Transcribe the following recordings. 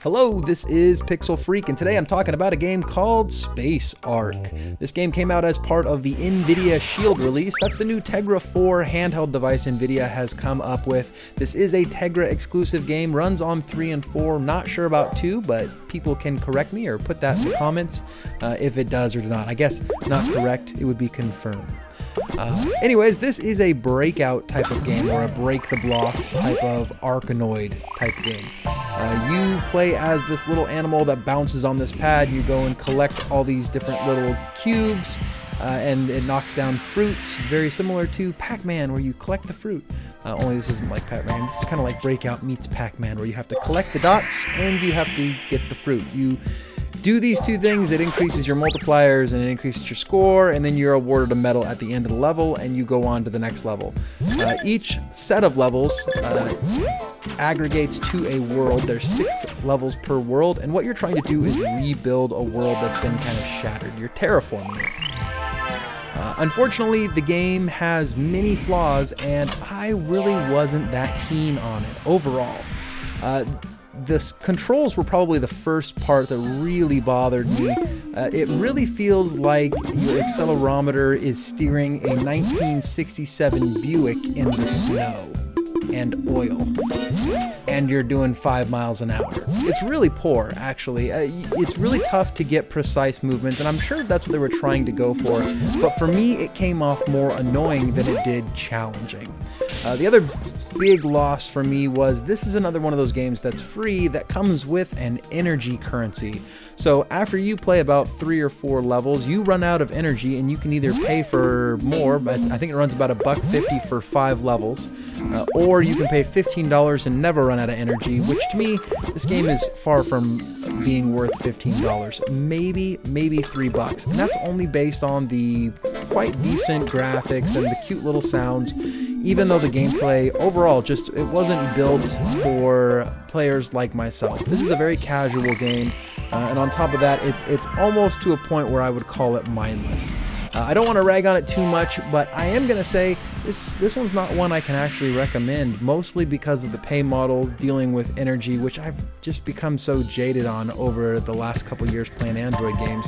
Hello, this is Pixel Freak, and today I'm talking about a game called Space Ark. This game came out as part of the NVIDIA Shield release. That's the new Tegra 4 handheld device NVIDIA has come up with. This is a Tegra exclusive game, runs on 3 and 4, not sure about 2, but people can correct me or put that in the comments if it does or does not. I guess not correct, it would be confirmed. Anyways, this is a breakout type of game, or a break the blocks type of Arkanoid type game. You play as this little animal that bounces on this pad. You go and collect all these different little cubes, and it knocks down fruits, very similar to Pac-Man, where you collect the fruit. Only this isn't like Pac-Man. This is kind of like Breakout meets Pac-Man, where you have to collect the dots and you have to get the fruit. You do these two things, it increases your multipliers and it increases your score, and then you're awarded a medal at the end of the level and you go on to the next level. Each set of levels aggregates to a world. There's 6 levels per world, and what you're trying to do is rebuild a world that's been kind of shattered. You're terraforming it. Unfortunately, the game has many flaws, and I really wasn't that keen on it overall. The controls were probably the first part that really bothered me. It really feels like your accelerometer is steering a 1967 Buick in the snow and oil, and you're doing 5 miles an hour. It's really poor, actually. It's really tough to get precise movements, and I'm sure that's what they were trying to go for, but for me it came off more annoying than it did challenging. The other big loss for me was this is another one of those games that's free that comes with an energy currency. So after you play about 3 or 4 levels, you run out of energy, and you can either pay for more, but I think it runs about $1.50 for 5 levels, or you can pay $15 and never run out of energy, which to me, this game is far from being worth $15. Maybe $3, and that's only based on the quite decent graphics and the cute little sounds, even though the gameplay overall it wasn't built for players like myself. This is a very casual game, and on top of that, it's almost to a point where I would call it mindless. I don't want to rag on it too much, but I am going to say this one's not one I can actually recommend, mostly because of the pay model dealing with energy, which I've just become so jaded on over the last couple years playing Android games,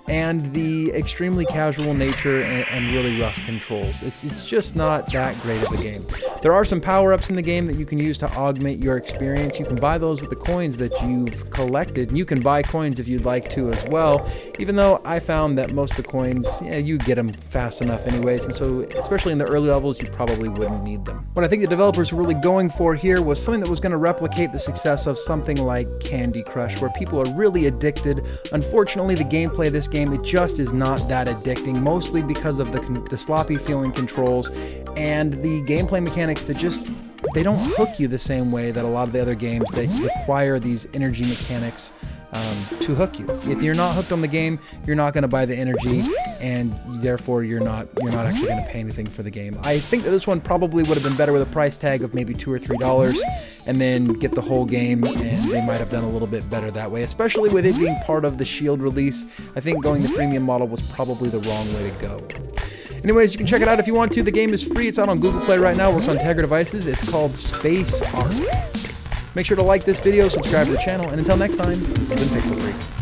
and the extremely casual nature and really rough controls. It's just not that great of a game. There are some power-ups in the game that you can use to augment your experience. You can buy those with the coins that you've collected, and you can buy coins if you'd like to as well, even though I found that most of the coins, you get them fast enough anyways, and so especially in the early levels, you probably wouldn't need them. What I think the developers were really going for here was something that was going to replicate the success of something like Candy Crush, where people are really addicted. Unfortunately, the gameplay of this game, it just is not that addicting, mostly because of the sloppy feeling controls and the gameplay mechanics that they don't hook you the same way that a lot of the other games that require these energy mechanics to hook you. If you're not hooked on the game, you're not going to buy the energy, and therefore you're not actually going to pay anything for the game. I think that this one probably would have been better with a price tag of maybe $2 or $3, and then get the whole game, and they might have done a little bit better that way, especially with it being part of the Shield release. I think going the freemium model was probably the wrong way to go. Anyways, you can check it out if you want to. The game is free. It's out on Google Play right now. Works on Tegra devices. It's called Space Ark. Make sure to like this video, subscribe to the channel, and until next time, this has been Pixel Freak.